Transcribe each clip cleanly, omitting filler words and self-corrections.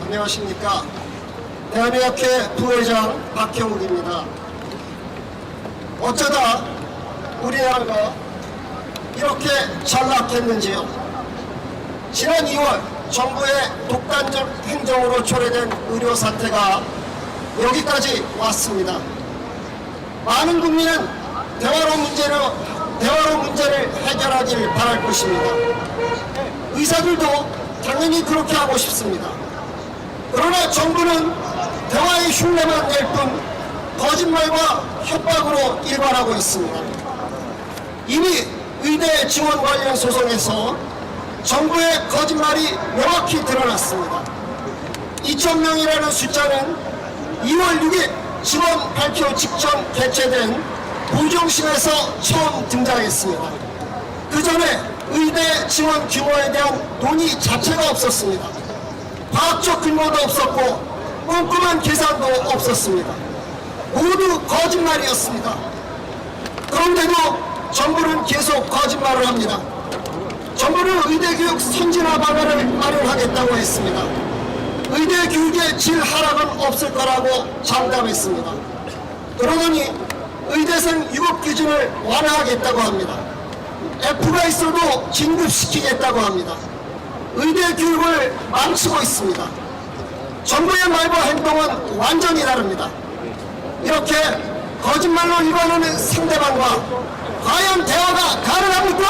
안녕하십니까. 대한의학회 부회장 박형욱입니다. 어쩌다 우리나라가 이렇게 전락했는지요. 지난 2월 정부의 독단적 행정으로 초래된 의료 사태가 여기까지 왔습니다. 많은 국민은 대화로 문제를 해결하길 바랄 것입니다. 의사들도 당연히 그렇게 하고 싶습니다. 그러나 정부는 대화의 흉내만 낼 뿐 거짓말과 협박으로 일관하고 있습니다. 이미 의대 지원 관련 소송에서 정부의 거짓말이 명확히 드러났습니다. 2,000명이라는 숫자는 2월 6일 지원 발표 직전 개최된 보정심에서 처음 등장했습니다. 그 전에 의대 지원 규모에 대한 논의 자체가 없었습니다. 과학적 근거도 없었고 꼼꼼한 계산도 없었습니다. 모두 거짓말이었습니다. 그런데도 정부는 계속 거짓말을 합니다. 정부는 의대교육 선진화 방안을 마련하겠다고 했습니다. 의대 교육의 질 하락은 없을 거라고 장담했습니다. 그러더니 의대생 유급 기준을 완화하겠다고 합니다. F가 있어도 진급시키겠다고 합니다. 의대 교육을 망치고 있습니다. 정부의 말과 행동은 완전히 다릅니다. 이렇게 거짓말로 일관하는 상대방과 과연 대화가 가능합니까?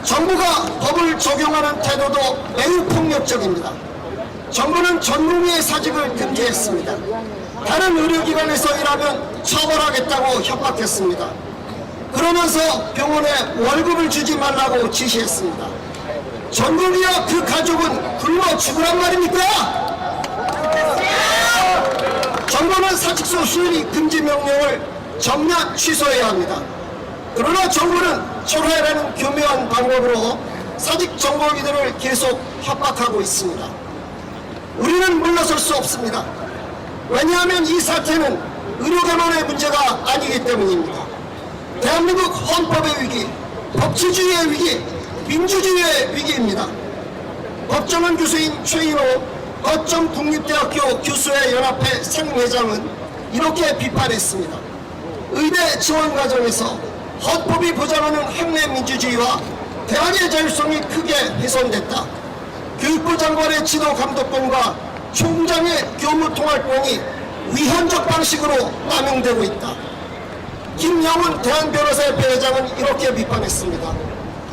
정부가 법을 적용하는 태도도 매우 폭력적입니다. 정부는 전 국민의 사직을 금지했습니다. 다른 의료기관에서 일하면 처벌하겠다고 협박했습니다. 그러면서 병원에 월급을 주지 말라고 지시했습니다. 전국이와 그 가족은 굶어 죽으란 말입니까? 정부는 사직서 수리 금지 명령을 전면 취소해야 합니다. 그러나 정부는 철회라는 교묘한 방법으로 사직 전공의들을 계속 협박하고 있습니다. 우리는 물러설 수 없습니다. 왜냐하면 이 사태는 의료계만의 문제가 아니기 때문입니다. 대한민국 헌법의 위기, 법치주의의 위기, 민주주의의 위기입니다. 법정원 교수인 최인호 거점 국립대학교 교수회 연합회 상임회장은 이렇게 비판했습니다. 의대 지원 과정에서 헌법이 보장하는 학내 민주주의와 대학의 자율성이 크게 훼손됐다. 교육부 장관의 지도 감독권과 총장의 교무 통할권이 위헌적 방식으로 남용되고 있다. 김영훈 대한변호사협회 회장은 이렇게 비판했습니다.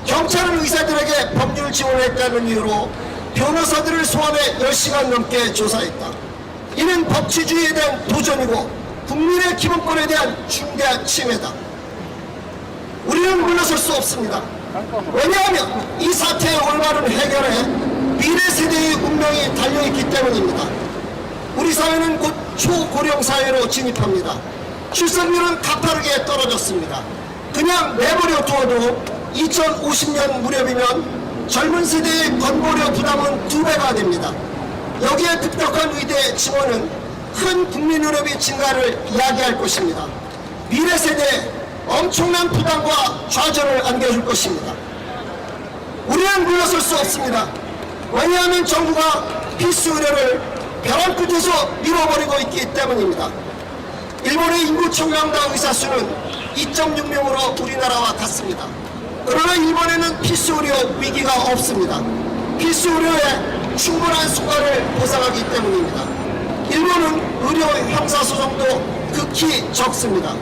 경찰은 의사들에게 법률 지원했다는 이유로 변호사들을 소환해 10시간 넘게 조사했다. 이는 법치주의에 대한 도전이고 국민의 기본권에 대한 중대한 침해다. 우리는 물러설 수 없습니다. 왜냐하면 이 사태의 올바른 해결에 미래 세대의 운명이 달려있기 때문입니다. 우리 사회는 곧 초고령 사회로 진입합니다. 출산율은 가파르게 떨어졌습니다. 그냥 내버려 두어도 2050년 무렵이면 젊은 세대의 건보료 부담은 2배가 됩니다. 여기에 급격한 의대 지원은 큰 국민 의료비 증가를 이야기할 것입니다. 미래 세대에 엄청난 부담과 좌절을 안겨줄 것입니다. 우리는 물러설 수 없습니다. 왜냐하면 정부가 필수 의료를 벼랑 끝에서 밀어버리고 있기 때문입니다. 일본의 인구 청량당 의사 수는 2.6명으로 우리나라와 같습니다. 그러나 일본에는 필수 의료 위기가 없습니다. 필수 의료에 충분한 수가를 보상하기 때문입니다. 일본은 의료 형사소송도 극히 적습니다.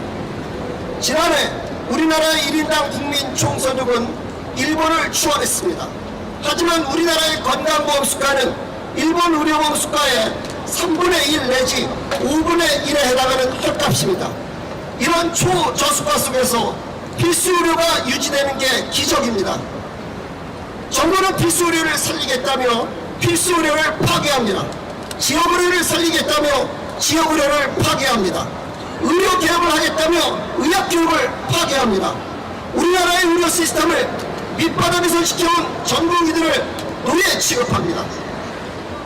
지난해 우리나라의 1인당 국민 총소득은 일본을 추월했습니다. 하지만 우리나라의 건강보험 수가는 일본 의료보험 수가의 3분의 1 내지 5분의 1에 해당하는 헐값입니다. 이런 초저수가 속에서 필수 의료가 유지되는 게 기적입니다. 정부는 필수 의료를 살리겠다며 필수 의료를 파괴합니다. 지역 의료를 살리겠다며 지역 의료를 파괴합니다. 의료 개혁을 하겠다며 의학 교육을 파괴합니다. 우리나라의 의료 시스템을 밑바닥에서 지켜온 전공의들을 노예 취급합니다.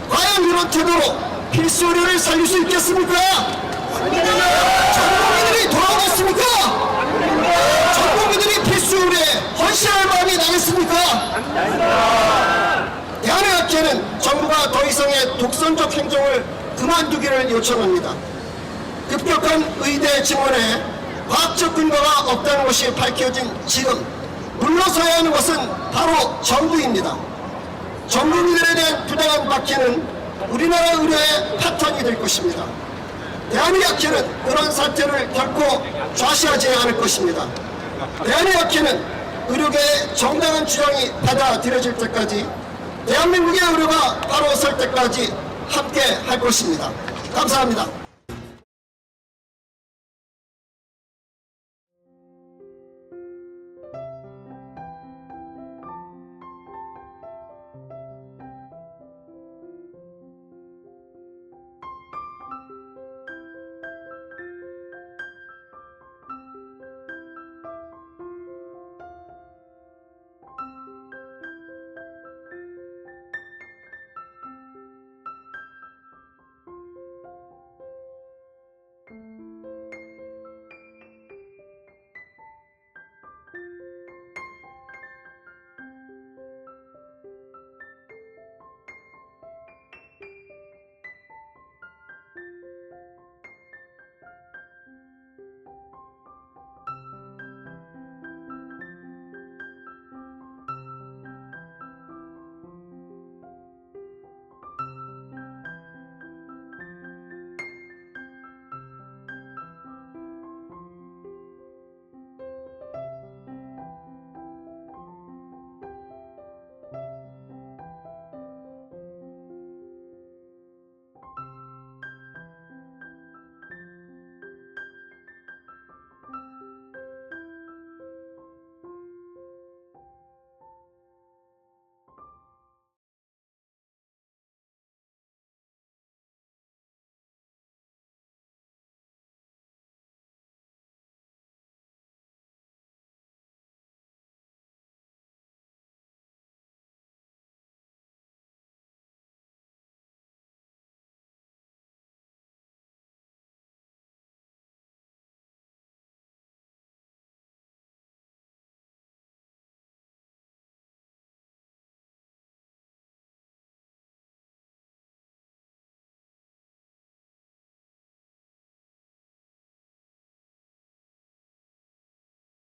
과연 이런 태도로 필수 의료를 살릴 수 있겠습니까? 전공의들이 돌아오겠습니까? 전공의들이 필수 수술에 헌신할 마음이 나겠습니까? 대한의학회는 정부가 더 이상의 독선적 행정을 그만두기를 요청합니다. 급격한 의대 증원에 과학적 근거가 없다는 것이 밝혀진 지금 물러서야 하는 것은 바로 정부입니다. 전국민들에 대한 부당한 박해는 우리나라 의료의 파탄이 될 것입니다. 대한의학회는 그런 사태를 결코 좌시하지 않을 것입니다. 대한의학회는 의료계의 정당한 주장이 받아들여질 때까지 대한민국의 의료가 바로 설 때까지 함께 할 것입니다. 감사합니다.